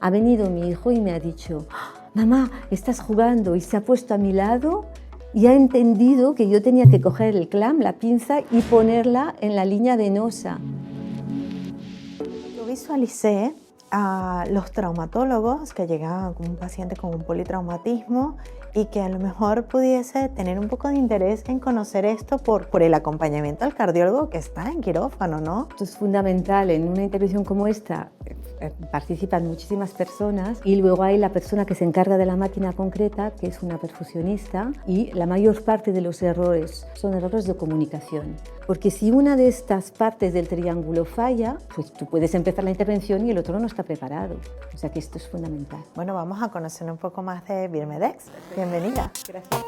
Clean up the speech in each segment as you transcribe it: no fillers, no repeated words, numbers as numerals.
Ha venido mi hijo y me ha dicho: mamá, estás jugando, y se ha puesto a mi lado y ha entendido que yo tenía que coger el clamp, la pinza, y ponerla en la línea venosa. Yo visualicé a los traumatólogos que llegan con un paciente con un politraumatismo y que a lo mejor pudiese tener un poco de interés en conocer esto por el acompañamiento al cardiólogo que está en quirófano, ¿no? Esto es fundamental. En una intervención como esta participan muchísimas personas y luego hay la persona que se encarga de la máquina concreta, que es una perfusionista, y la mayor parte de los errores son errores de comunicación. Porque si una de estas partes del triángulo falla, pues tú puedes empezar la intervención y el otro no está preparado. O sea que esto es fundamental. Bueno, vamos a conocer un poco más de Birmedex. Bienvenida. Gracias.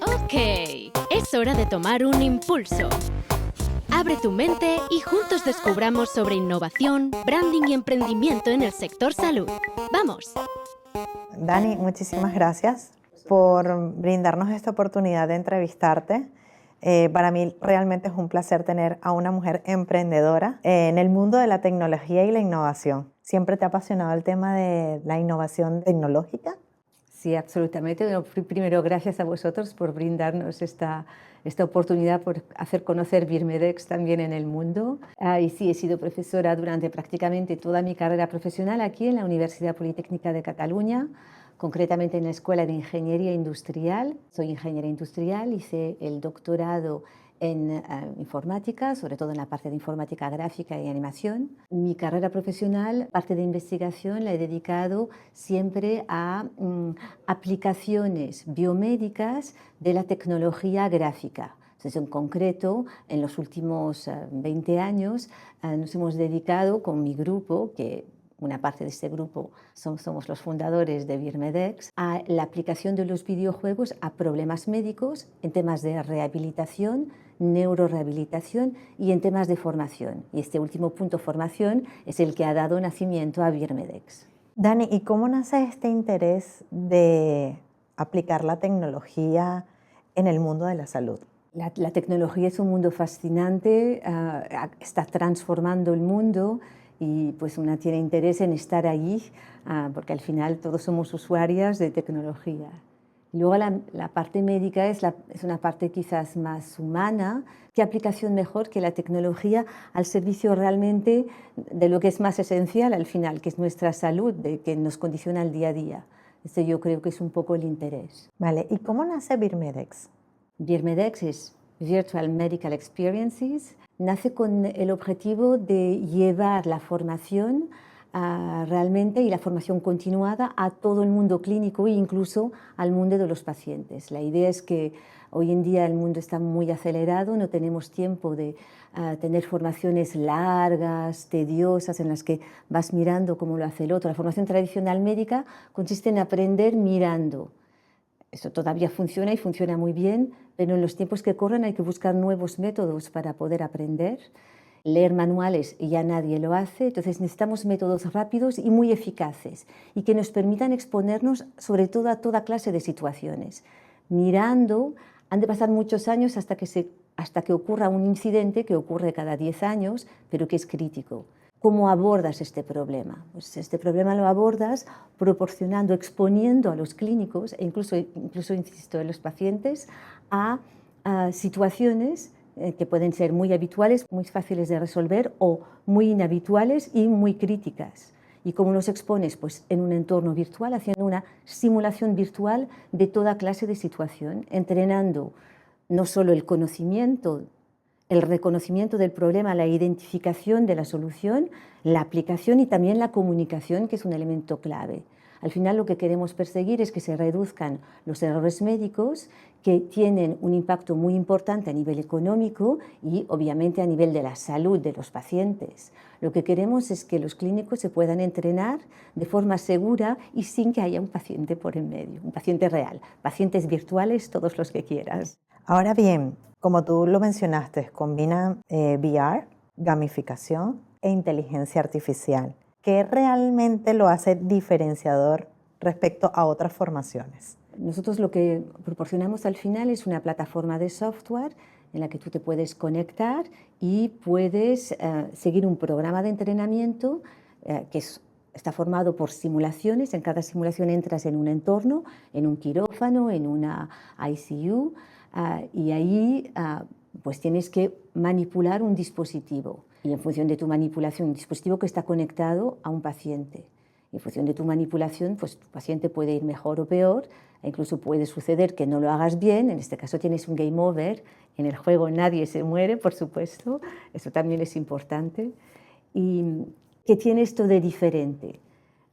Ok, es hora de tomar un impulso. Abre tu mente y juntos descubramos sobre innovación, branding y emprendimiento en el sector salud. ¡Vamos! Dani, muchísimas gracias por brindarnos esta oportunidad de entrevistarte. Para mí realmente es un placer tener a una mujer emprendedora en el mundo de la tecnología y la innovación. ¿Siempre te ha apasionado el tema de la innovación tecnológica? Sí, absolutamente. Bueno, primero, gracias a vosotros por brindarnos esta oportunidad, por hacer conocer Birmedex también en el mundo. Y sí, he sido profesora durante prácticamente toda mi carrera profesional aquí en la Universidad Politécnica de Cataluña, concretamente en la Escuela de Ingeniería Industrial. Soy ingeniera industrial, hice el doctorado en informática, sobre todo en la parte de informática gráfica y animación. Mi carrera profesional, parte de investigación, la he dedicado siempre a aplicaciones biomédicas de la tecnología gráfica. Entonces, en concreto, en los últimos 20 años nos hemos dedicado con mi grupo, que una parte de este grupo somos los fundadores de Birmedex, a la aplicación de los videojuegos a problemas médicos en temas de rehabilitación, neurorehabilitación y en temas de formación. Y este último punto, formación, es el que ha dado nacimiento a Birmedex. Dani, ¿y cómo nace este interés de aplicar la tecnología en el mundo de la salud? La tecnología es un mundo fascinante, está transformando el mundo y pues una tiene interés en estar allí porque al final todos somos usuarias de tecnología. Luego la parte médica es una parte quizás más humana. ¿Qué aplicación mejor que la tecnología al servicio realmente de lo que es más esencial al final, que es nuestra salud, de que nos condiciona el día a día? Este yo creo que es un poco el interés. Vale, ¿y cómo nace Birmedex? Birmedex es Virtual Medical Experiences. Nace con el objetivo de llevar la formación realmente y la formación continuada a todo el mundo clínico e incluso al mundo de los pacientes. La idea es que hoy en día el mundo está muy acelerado, no tenemos tiempo de tener formaciones largas, tediosas, en las que vas mirando cómo lo hace el otro. La formación tradicional médica consiste en aprender mirando. Eso todavía funciona y funciona muy bien, pero en los tiempos que corren hay que buscar nuevos métodos para poder aprender. Leer manuales ya nadie lo hace, entonces necesitamos métodos rápidos y muy eficaces y que nos permitan exponernos sobre todo a toda clase de situaciones. Mirando, han de pasar muchos años hasta que ocurra un incidente que ocurre cada 10 años, pero que es crítico. ¿Cómo abordas este problema? Pues este problema lo abordas proporcionando, exponiendo a los clínicos e incluso insisto, a los pacientes a situaciones que pueden ser muy habituales, muy fáciles de resolver o muy inhabituales y muy críticas. ¿Y cómo los expones? Pues en un entorno virtual, haciendo una simulación virtual de toda clase de situación, entrenando no solo el conocimiento, el reconocimiento del problema, la identificación de la solución, la aplicación y también la comunicación, que es un elemento clave. Al final lo que queremos perseguir es que se reduzcan los errores médicos que tienen un impacto muy importante a nivel económico y obviamente a nivel de la salud de los pacientes. Lo que queremos es que los clínicos se puedan entrenar de forma segura y sin que haya un paciente por en medio, un paciente real, pacientes virtuales, todos los que quieras. Ahora bien, como tú lo mencionaste, combina VR, gamificación e inteligencia artificial. ¿Qué realmente lo hace diferenciador respecto a otras formaciones? Nosotros lo que proporcionamos al final es una plataforma de software en la que tú te puedes conectar y puedes seguir un programa de entrenamiento que es está formado por simulaciones. En cada simulación entras en un entorno, en un quirófano, en una ICU, y ahí pues tienes que manipular un dispositivo. Y en función de tu manipulación, un dispositivo que está conectado a un paciente. En función de tu manipulación, pues tu paciente puede ir mejor o peor, e incluso puede suceder que no lo hagas bien. En este caso tienes un game over. En el juego nadie se muere, por supuesto. Eso también es importante. ¿Y qué tiene esto de diferente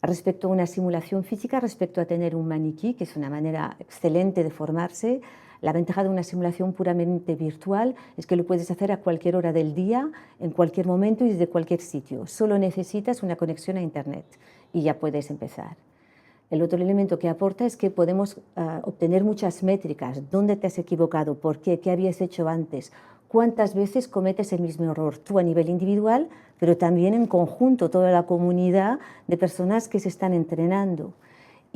respecto a una simulación física, respecto a tener un maniquí, que es una manera excelente de formarse? La ventaja de una simulación puramente virtual es que lo puedes hacer a cualquier hora del día, en cualquier momento y desde cualquier sitio. Solo necesitas una conexión a Internet y ya puedes empezar. El otro elemento que aporta es que podemos obtener muchas métricas. ¿Dónde te has equivocado? ¿Por qué? ¿Qué habías hecho antes? ¿Cuántas veces cometes el mismo error? Tú a nivel individual, pero también en conjunto, toda la comunidad de personas que se están entrenando.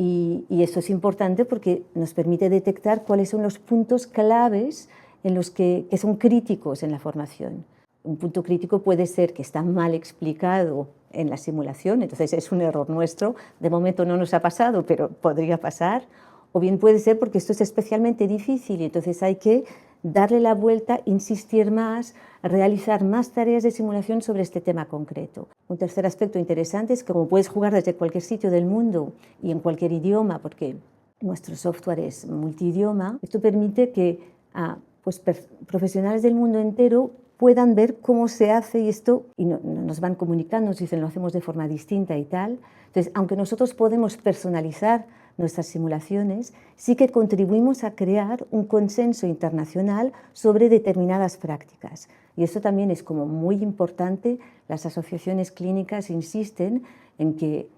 Y eso es importante porque nos permite detectar cuáles son los puntos claves en los que son críticos en la formación. Un punto crítico puede ser que está mal explicado en la simulación, entonces es un error nuestro. De momento no nos ha pasado, pero podría pasar. O bien puede ser porque esto es especialmente difícil y entonces hay que darle la vuelta, insistir más, realizar más tareas de simulación sobre este tema concreto. Un tercer aspecto interesante es que como puedes jugar desde cualquier sitio del mundo y en cualquier idioma, porque nuestro software es multidioma, esto permite que pues, profesionales del mundo entero puedan ver cómo se hace y esto, y nos van comunicando, nos dicen lo hacemos de forma distinta y tal. Entonces, aunque nosotros podemos personalizar nuestras simulaciones, sí que contribuimos a crear un consenso internacional sobre determinadas prácticas. Y eso también es como muy importante. Las asociaciones clínicas insisten en que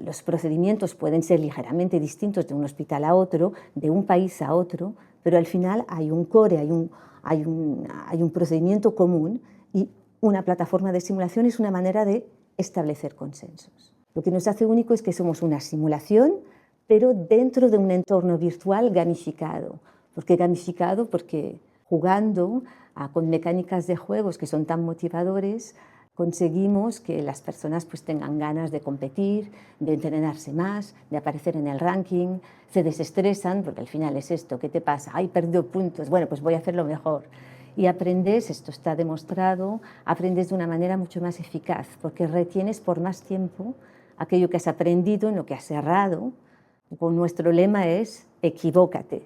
los procedimientos pueden ser ligeramente distintos de un hospital a otro, de un país a otro, pero al final hay un core, hay un procedimiento común y una plataforma de simulación es una manera de establecer consensos. Lo que nos hace único es que somos una simulación, pero dentro de un entorno virtual gamificado. ¿Por qué gamificado? Porque jugando con mecánicas de juegos que son tan motivadores, conseguimos que las personas pues, tengan ganas de competir, de entrenarse más, de aparecer en el ranking, se desestresan, porque al final es esto, ¿qué te pasa? ¡Ay, perdido puntos! Bueno, pues voy a hacerlo mejor. Y aprendes, esto está demostrado, aprendes de una manera mucho más eficaz, porque retienes por más tiempo aquello que has aprendido, en lo que has errado. Con nuestro lema es equivócate.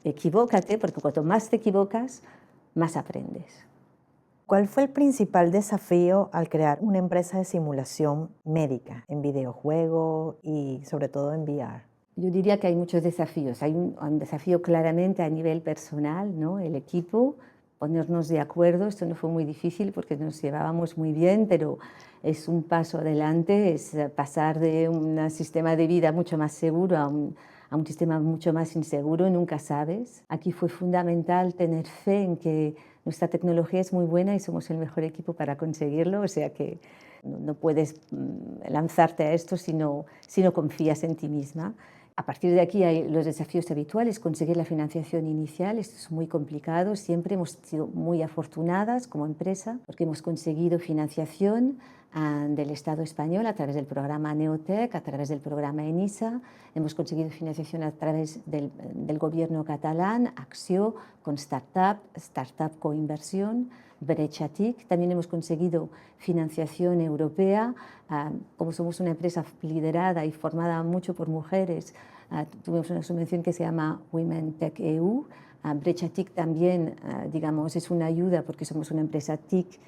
Equivócate, porque cuanto más te equivocas, más aprendes. ¿Cuál fue el principal desafío al crear una empresa de simulación médica en videojuego y sobre todo en VR? Yo diría que hay muchos desafíos. Hay un desafío claramente a nivel personal, ¿no? El equipo, ponernos de acuerdo. Esto no fue muy difícil porque nos llevábamos muy bien, pero es un paso adelante, es pasar de un sistema de vida mucho más seguro a un sistema mucho más inseguro, nunca sabes. Aquí fue fundamental tener fe en que nuestra tecnología es muy buena y somos el mejor equipo para conseguirlo, o sea que no puedes lanzarte a esto si no confías en ti misma. A partir de aquí hay los desafíos habituales, conseguir la financiación inicial, esto es muy complicado, siempre hemos sido muy afortunadas como empresa porque hemos conseguido financiación del Estado español a través del programa Neotec, a través del programa ENISA, hemos conseguido financiación a través del gobierno catalán, Acció, con Startup Coinversión, Brecha TIC, también hemos conseguido financiación europea, como somos una empresa liderada y formada mucho por mujeres, tuvimos una subvención que se llama Women Tech EU, Brecha TIC también, digamos, es una ayuda porque somos una empresa TIC,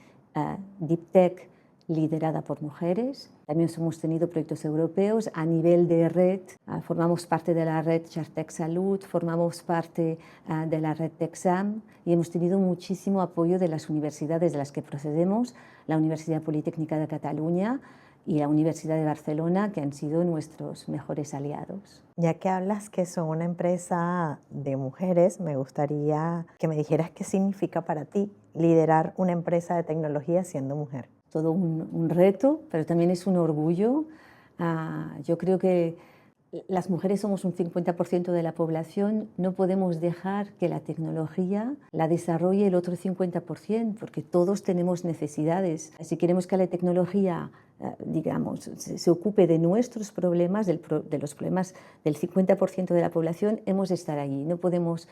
Deep Tech, liderada por mujeres. También hemos tenido proyectos europeos a nivel de red. Formamos parte de la red Chartec Salud, formamos parte de la red Texam y hemos tenido muchísimo apoyo de las universidades de las que procedemos, la Universidad Politécnica de Cataluña y la Universidad de Barcelona, que han sido nuestros mejores aliados. Ya que hablas que son una empresa de mujeres, me gustaría que me dijeras qué significa para ti liderar una empresa de tecnología siendo mujer. Todo un reto, pero también es un orgullo. Yo creo que Las mujeres somos un 50% de la población, no podemos dejar que la tecnología la desarrolle el otro 50%, porque todos tenemos necesidades. Si queremos que la tecnología, digamos, se ocupe de nuestros problemas, de los problemas del 50% de la población, hemos de estar allí. No podemos,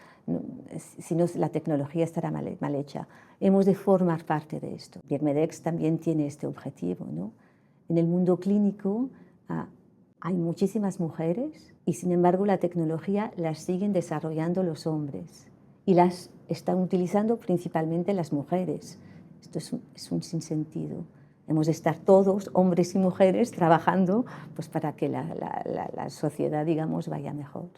si no, la tecnología estará mal hecha. Hemos de formar parte de esto. Birmedex también tiene este objetivo, ¿no? En el mundo clínico, hay muchísimas mujeres y, sin embargo, la tecnología la siguen desarrollando los hombres y las están utilizando principalmente las mujeres. Esto es un sinsentido. Hemos de estar todos, hombres y mujeres, trabajando pues, para que la sociedad, digamos, vaya mejor.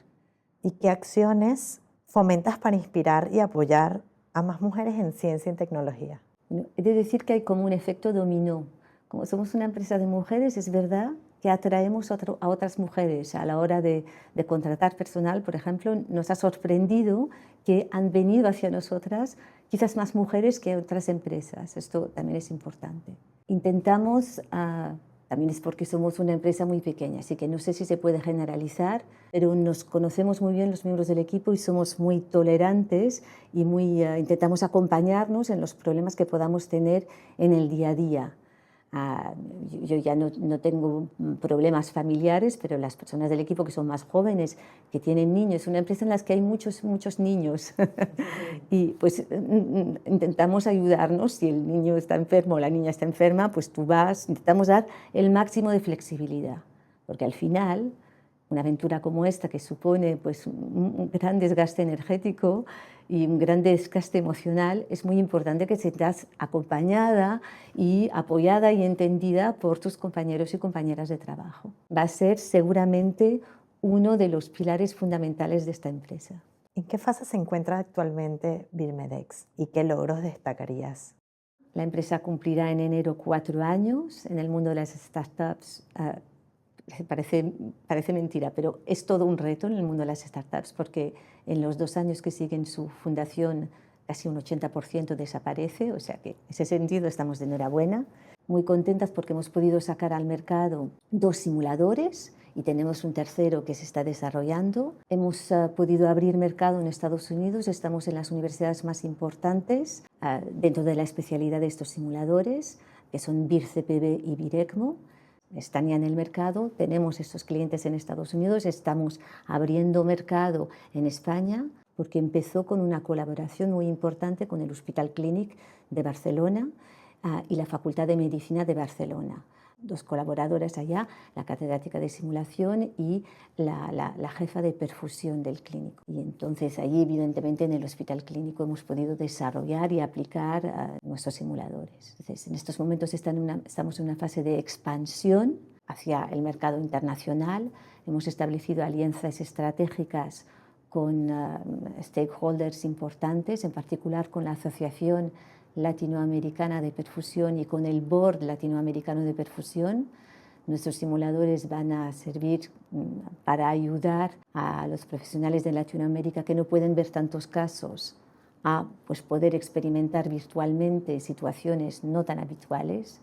¿Y qué acciones fomentas para inspirar y apoyar a más mujeres en ciencia y tecnología? Bueno, he de decir que hay como un efecto dominó. Como somos una empresa de mujeres, es verdad que atraemos a otras mujeres a la hora de contratar personal. Por ejemplo, nos ha sorprendido que han venido hacia nosotras quizás más mujeres que otras empresas. Esto también es importante. Intentamos, también es porque somos una empresa muy pequeña, así que no sé si se puede generalizar, pero nos conocemos muy bien los miembros del equipo y somos muy tolerantes y intentamos acompañarnos en los problemas que podamos tener en el día a día. Yo ya no tengo problemas familiares, pero las personas del equipo que son más jóvenes, que tienen niños, es una empresa en la que hay muchos niños y pues intentamos ayudarnos. Si el niño está enfermo o la niña está enferma, pues tú vas, intentamos dar el máximo de flexibilidad, porque al final una aventura como esta, que supone pues, un gran desgaste energético y un gran desgaste emocional, es muy importante que estés acompañada y apoyada y entendida por tus compañeros y compañeras de trabajo. Va a ser seguramente uno de los pilares fundamentales de esta empresa. ¿En qué fase se encuentra actualmente Birmedex y qué logros destacarías? La empresa cumplirá en enero 4 años. En el mundo de las startups parece mentira, pero es todo un reto en el mundo de las startups, porque en los 2 años que siguen su fundación casi un 80% desaparece, o sea que en ese sentido estamos de enhorabuena. Muy contentas porque hemos podido sacar al mercado 2 simuladores y tenemos un tercero que se está desarrollando. Hemos podido abrir mercado en Estados Unidos, estamos en las universidades más importantes dentro de la especialidad de estos simuladores, que son BIR-CPB y BIR-ECMO. Están ya en el mercado, tenemos estos clientes en Estados Unidos, estamos abriendo mercado en España porque empezó con una colaboración muy importante con el Hospital Clínic de Barcelona y la Facultad de Medicina de Barcelona. 2 colaboradoras allá, la catedrática de simulación y la jefa de perfusión del clínico. Y entonces allí, evidentemente, en el Hospital Clínico hemos podido desarrollar y aplicar nuestros simuladores. Entonces, en estos momentos estamos en una fase de expansión hacia el mercado internacional. Hemos establecido alianzas estratégicas con stakeholders importantes, en particular con la Asociación Latinoamericana de Perfusión y con el Board Latinoamericano de Perfusión. Nuestros simuladores van a servir para ayudar a los profesionales de Latinoamérica que no pueden ver tantos casos a pues, poder experimentar virtualmente situaciones no tan habituales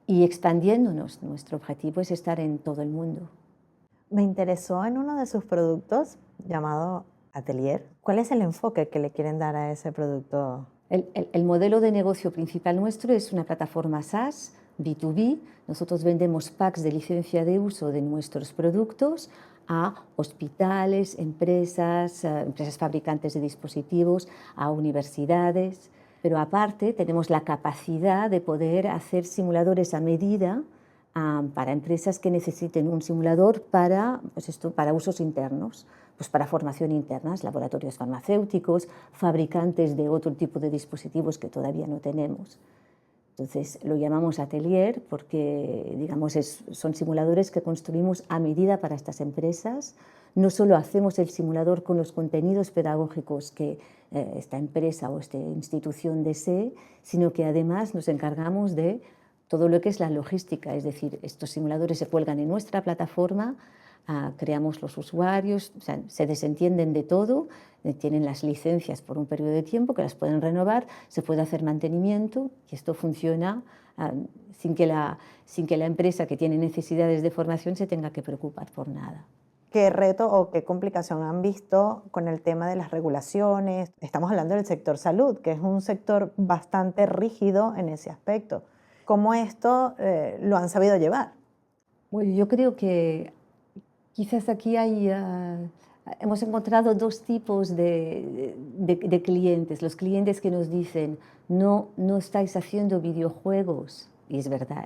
y expandiéndonos. Nuestro objetivo es estar en todo el mundo. Me interesó en uno de sus productos llamado Atelier. ¿Cuál es el enfoque que le quieren dar a ese producto? El modelo de negocio principal nuestro es una plataforma SaaS, B2B. Nosotros vendemos packs de licencia de uso de nuestros productos a hospitales, empresas fabricantes de dispositivos, a universidades. Pero aparte tenemos la capacidad de poder hacer simuladores a medida para empresas que necesiten un simulador para usos internos. Pues para formación interna, laboratorios farmacéuticos, fabricantes de otro tipo de dispositivos que todavía no tenemos. Entonces lo llamamos Atelier porque digamos, son simuladores que construimos a medida para estas empresas. No solo hacemos el simulador con los contenidos pedagógicos que esta empresa o esta institución desee, sino que además nos encargamos de todo lo que es la logística, es decir, estos simuladores se cuelgan en nuestra plataforma, creamos los usuarios, o sea, se desentienden de todo, tienen las licencias por un periodo de tiempo que las pueden renovar, se puede hacer mantenimiento y esto funciona sin que la empresa que tiene necesidades de formación se tenga que preocupar por nada. ¿Qué reto o qué complicación han visto con el tema de las regulaciones? Estamos hablando del sector salud, que es un sector bastante rígido en ese aspecto. ¿Cómo esto lo han sabido llevar? Bueno, yo creo que quizás aquí hemos encontrado dos tipos de clientes. Los clientes que nos dicen, no estáis haciendo videojuegos, y es verdad,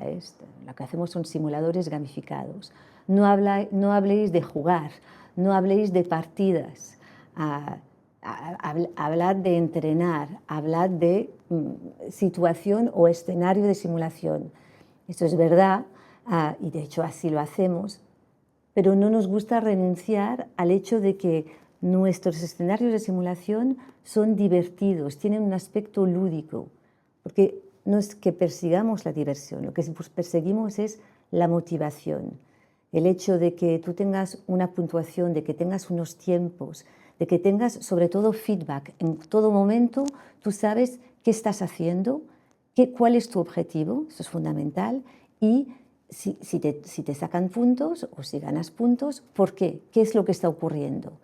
lo que hacemos son simuladores gamificados. No habléis de jugar, no habléis de partidas, hablad de entrenar, hablad de situación o escenario de simulación. Eso es verdad, y de hecho así lo hacemos, pero no nos gusta renunciar al hecho de que nuestros escenarios de simulación son divertidos, tienen un aspecto lúdico, porque no es que persigamos la diversión, lo que perseguimos es la motivación. El hecho de que tú tengas una puntuación, de que tengas unos tiempos, de que tengas sobre todo feedback. En todo momento tú sabes qué estás haciendo, cuál es tu objetivo, eso es fundamental, y si te sacan puntos o si ganas puntos, ¿por qué? ¿Qué es lo que está ocurriendo?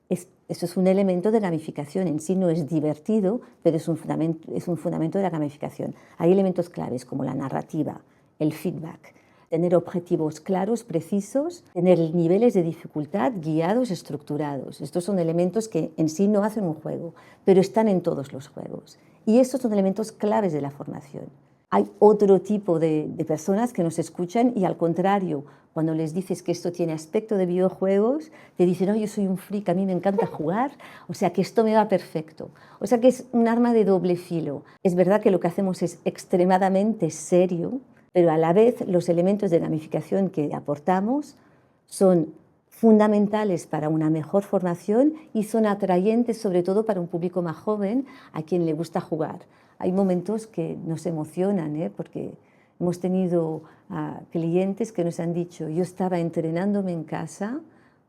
Eso es un elemento de gamificación. En sí no es divertido, pero es un fundamento de la gamificación. Hay elementos claves como la narrativa, el feedback, tener objetivos claros, precisos, tener niveles de dificultad guiados, estructurados. Estos son elementos que en sí no hacen un juego, pero están en todos los juegos. Y estos son elementos claves de la formación. Hay otro tipo de personas que nos escuchan y al contrario, cuando les dices que esto tiene aspecto de videojuegos, te dicen, no, yo soy un freak, a mí me encanta jugar, o sea que esto me va perfecto. O sea que es un arma de doble filo. Es verdad que lo que hacemos es extremadamente serio, pero a la vez los elementos de gamificación que aportamos son fundamentales para una mejor formación y son atrayentes sobre todo para un público más joven a quien le gusta jugar. Hay momentos que nos emocionan, porque hemos tenido clientes que nos han dicho, yo estaba entrenándome en casa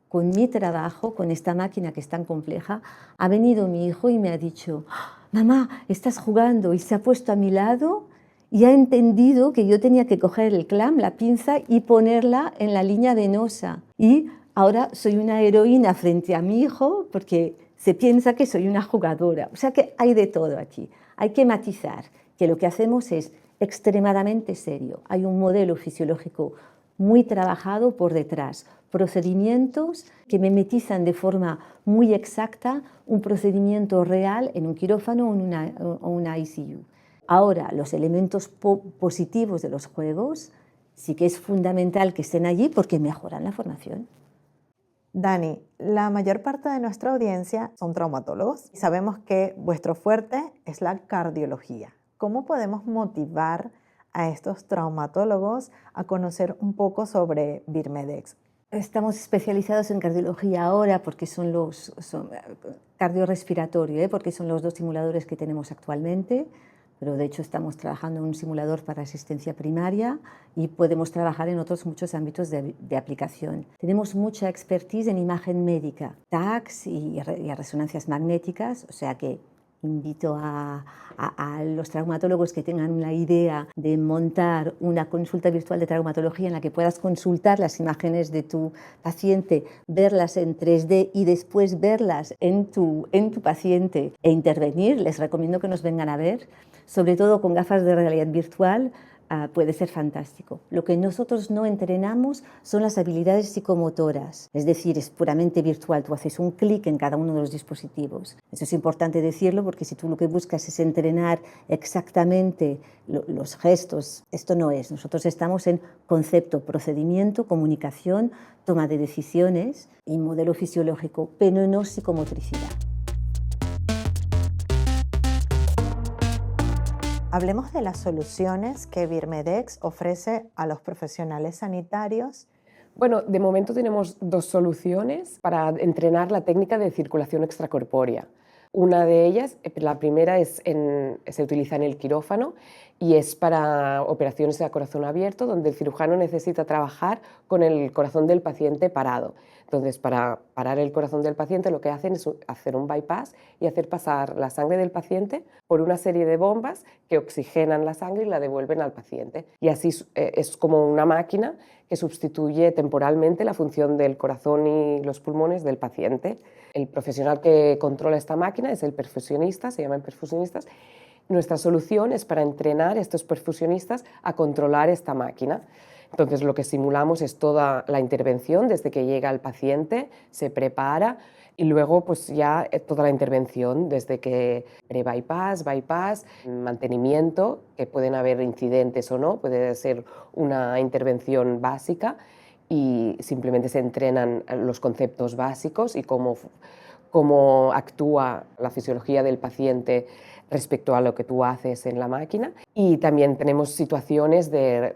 con mi trabajo, con esta máquina que es tan compleja, ha venido mi hijo y me ha dicho, mamá, estás jugando, y se ha puesto a mi lado y ha entendido que yo tenía que coger el clamp, la pinza, y ponerla en la línea venosa. Y ahora soy una heroína frente a mi hijo porque se piensa que soy una jugadora. O sea que hay de todo aquí. Hay que matizar que lo que hacemos es extremadamente serio. Hay un modelo fisiológico muy trabajado por detrás, procedimientos que mimetizan de forma muy exacta un procedimiento real en un quirófano o una ICU. Ahora, los elementos positivos de los juegos sí que es fundamental que estén allí porque mejoran la formación. Dani, la mayor parte de nuestra audiencia son traumatólogos y sabemos que vuestro fuerte es la cardiología. ¿Cómo podemos motivar a estos traumatólogos a conocer un poco sobre Birmedex? Estamos especializados en cardiología ahora porque son cardiorrespiratorio, porque son los dos simuladores que tenemos actualmente, pero de hecho estamos trabajando en un simulador para asistencia primaria y podemos trabajar en otros muchos ámbitos de aplicación. Tenemos mucha expertise en imagen médica, TACs y resonancias magnéticas, o sea que invito a los traumatólogos que tengan la idea de montar una consulta virtual de traumatología en la que puedas consultar las imágenes de tu paciente, verlas en 3D y después verlas en tu paciente e intervenir. Les recomiendo que nos vengan a ver, sobre todo con gafas de realidad virtual. Puede ser fantástico. Lo que nosotros no entrenamos son las habilidades psicomotoras, es decir, es puramente virtual, tú haces un clic en cada uno de los dispositivos. Eso es importante decirlo porque si tú lo que buscas es entrenar exactamente los gestos, esto no es. Nosotros estamos en concepto, procedimiento, comunicación, toma de decisiones y modelo fisiológico, pero no psicomotricidad. Hablemos de las soluciones que Birmedex ofrece a los profesionales sanitarios. Bueno, de momento tenemos dos soluciones para entrenar la técnica de circulación extracorpórea. Una de ellas, la primera se utiliza en el quirófano y es para operaciones a corazón abierto donde el cirujano necesita trabajar con el corazón del paciente parado. Entonces, para parar el corazón del paciente lo que hacen es hacer un bypass y hacer pasar la sangre del paciente por una serie de bombas que oxigenan la sangre y la devuelven al paciente. Y así es como una máquina que sustituye temporalmente la función del corazón y los pulmones del paciente. El profesional que controla esta máquina es el perfusionista, se llaman perfusionistas. Nuestra solución es para entrenar a estos perfusionistas a controlar esta máquina. Entonces, lo que simulamos es toda la intervención desde que llega el paciente, se prepara y luego pues ya toda la intervención desde que pre-bypass, bypass, mantenimiento, que pueden haber incidentes o no, puede ser una intervención básica y simplemente se entrenan los conceptos básicos y cómo actúa la fisiología del paciente respecto a lo que tú haces en la máquina. Y también tenemos situaciones de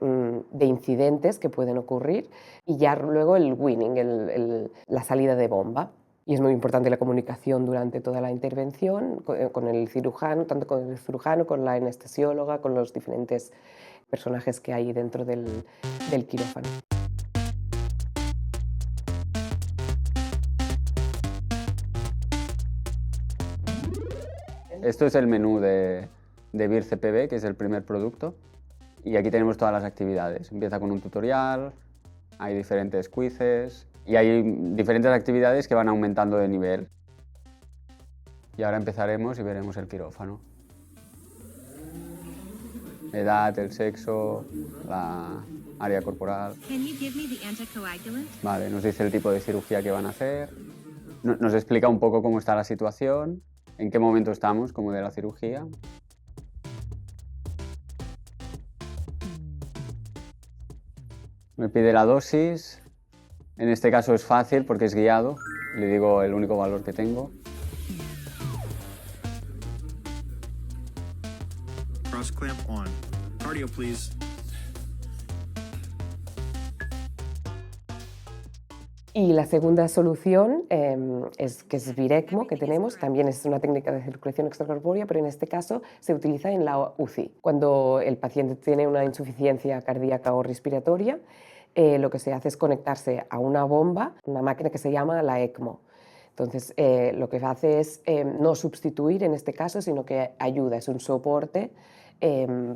incidentes que pueden ocurrir y ya luego el winning, la salida de bomba. Y es muy importante la comunicación durante toda la intervención con el cirujano, tanto con el cirujano, con la anestesióloga, con los diferentes personajes que hay dentro del quirófano. Esto es el menú de Vir CPB, que es el primer producto, y aquí tenemos todas las actividades. Empieza con un tutorial, hay diferentes quizzes y hay diferentes actividades que van aumentando de nivel. Y ahora empezaremos y veremos el quirófano. Edad, el sexo, la área corporal. Vale, nos dice el tipo de cirugía que van a hacer, nos explica un poco cómo está la situación, en qué momento estamos, como de la cirugía. Me pide la dosis. En este caso es fácil porque es guiado. Le digo el único valor que tengo. Cross clamp on. Cardio, please. Y la segunda solución es Vir ECMO, que tenemos. También es una técnica de circulación extracorpórea, pero en este caso se utiliza en la UCI. Cuando el paciente tiene una insuficiencia cardíaca o respiratoria, lo que se hace es conectarse a una bomba, una máquina que se llama la ECMO. Entonces, lo que hace es no sustituir en este caso, sino que ayuda, es un soporte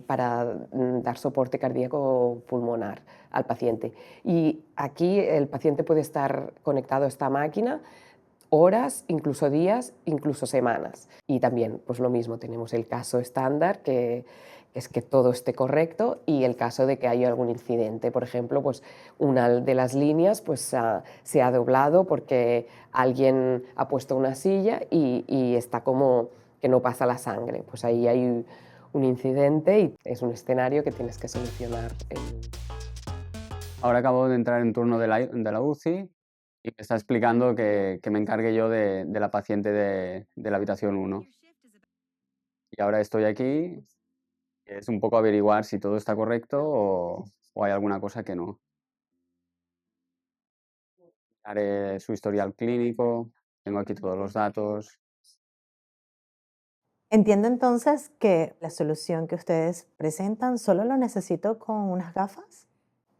para dar soporte cardíaco pulmonar al paciente. Y aquí el paciente puede estar conectado a esta máquina horas, incluso días, incluso semanas. Y también, pues lo mismo, tenemos el caso estándar, que es que todo esté correcto, y el caso de que haya algún incidente. Por ejemplo, pues una de las líneas pues, se ha doblado porque alguien ha puesto una silla y está como que no pasa la sangre. Pues ahí hay un incidente y es un escenario que tienes que solucionar. Ahora acabo de entrar en turno de la UCI y me está explicando que me encargue yo de la paciente de la habitación 1. Y ahora estoy aquí, es un poco averiguar si todo está correcto o hay alguna cosa que no. Haré su historial clínico, tengo aquí todos los datos. Entiendo entonces que la solución que ustedes presentan solo lo necesito con unas gafas.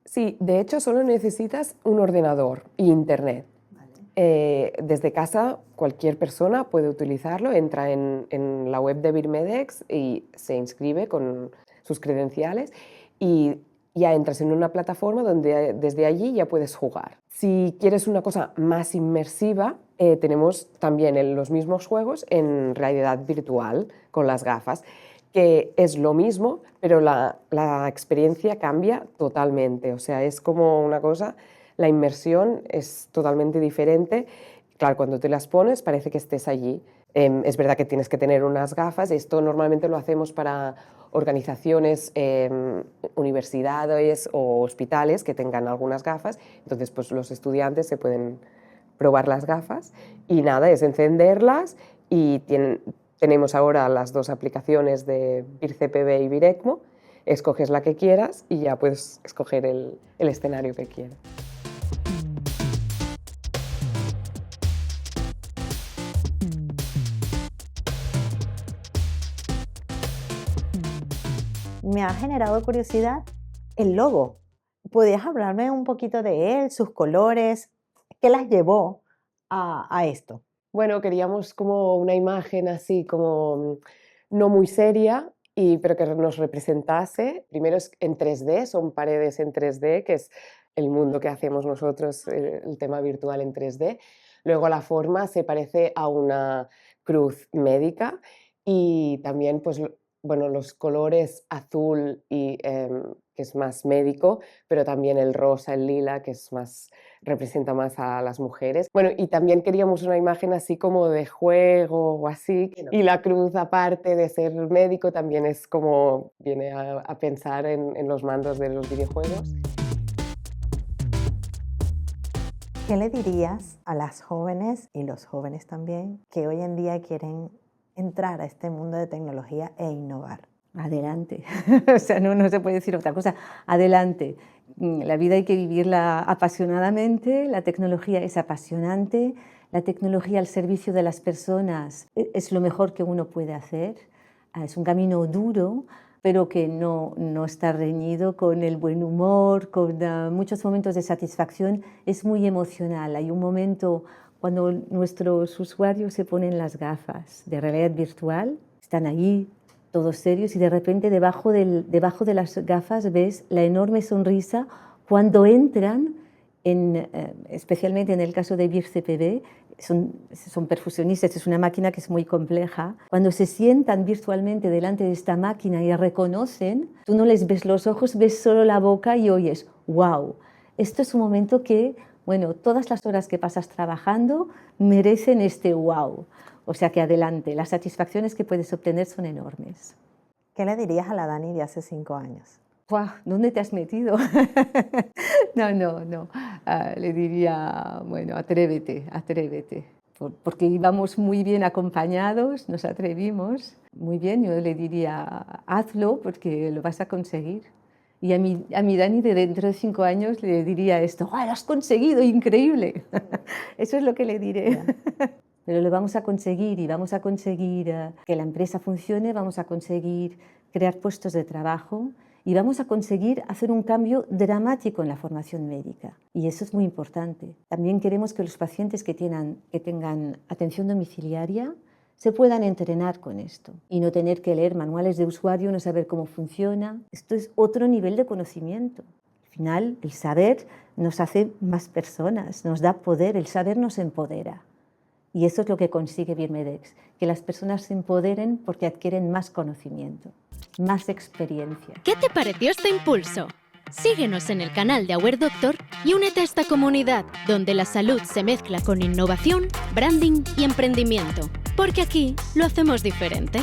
Sí, de hecho solo necesitas un ordenador e internet. Vale. Desde casa cualquier persona puede utilizarlo, entra en la web de Birmedex y se inscribe con sus credenciales y ya entras en una plataforma donde desde allí ya puedes jugar. Si quieres una cosa más inmersiva, tenemos también los mismos juegos en realidad virtual con las gafas, que es lo mismo, pero la experiencia cambia totalmente. O sea, es como una cosa, la inmersión es totalmente diferente. Claro, cuando te las pones parece que estés allí. Es verdad que tienes que tener unas gafas. Esto normalmente lo hacemos para organizaciones, universidades o hospitales que tengan algunas gafas. Entonces, pues los estudiantes se pueden probar las gafas y nada, es encenderlas y tenemos ahora las dos aplicaciones de Vir CPB y Vir ECMO. Escoges la que quieras y ya puedes escoger el escenario que quieras. me ha generado curiosidad el logo. ¿Podrías hablarme un poquito de él, sus colores? ¿Qué las llevó a esto? Bueno, queríamos como una imagen así como no muy seria, pero que nos representase. Primero es en 3D, son paredes en 3D, que es el mundo que hacemos nosotros, el tema virtual en 3D. Luego la forma se parece a una cruz médica y también pues, bueno, los colores azul que es más médico, pero también el rosa, el lila, que es más, representa más a las mujeres. Bueno, y también queríamos una imagen así como de juego o así. Y la cruz, aparte de ser médico, también es como viene a pensar en los mandos de los videojuegos. ¿Qué le dirías a las jóvenes y los jóvenes también que hoy en día quieren entrar a este mundo de tecnología e innovar? Adelante, o sea, no se puede decir otra cosa, adelante. La vida hay que vivirla apasionadamente, la tecnología es apasionante, la tecnología al servicio de las personas es lo mejor que uno puede hacer, es un camino duro, pero que no está reñido con el buen humor, con muchos momentos de satisfacción, es muy emocional. Hay un momento cuando nuestros usuarios se ponen las gafas de realidad virtual, están ahí todos serios y de repente debajo de las gafas ves la enorme sonrisa cuando entran, especialmente en el caso de VirCPV, son perfusionistas, es una máquina que es muy compleja. Cuando se sientan virtualmente delante de esta máquina y reconocen, tú no les ves los ojos, ves solo la boca y oyes, wow, esto es un momento que, bueno, todas las horas que pasas trabajando merecen este wow. O sea que adelante, las satisfacciones que puedes obtener son enormes. ¿Qué le dirías a la Dani de hace 5 años? ¿Dónde te has metido? No. Le diría, bueno, atrévete. Porque íbamos muy bien acompañados, nos atrevimos. Muy bien, yo le diría, hazlo porque lo vas a conseguir. Y a mi Dani de dentro de 5 años le diría esto, ¡oh, lo has conseguido, increíble! Eso es lo que le diré. Pero lo vamos a conseguir y vamos a conseguir que la empresa funcione, vamos a conseguir crear puestos de trabajo y vamos a conseguir hacer un cambio dramático en la formación médica. Y eso es muy importante. También queremos que los pacientes que tengan atención domiciliaria se puedan entrenar con esto y no tener que leer manuales de usuario, no saber cómo funciona. Esto es otro nivel de conocimiento. Al final, el saber nos hace más personas, nos da poder, el saber nos empodera. Y eso es lo que consigue Birmedex, que las personas se empoderen porque adquieren más conocimiento, más experiencia. ¿Qué te pareció este impulso? Síguenos en el canal de Aware Doctor y únete a esta comunidad donde la salud se mezcla con innovación, branding y emprendimiento. Porque aquí lo hacemos diferente.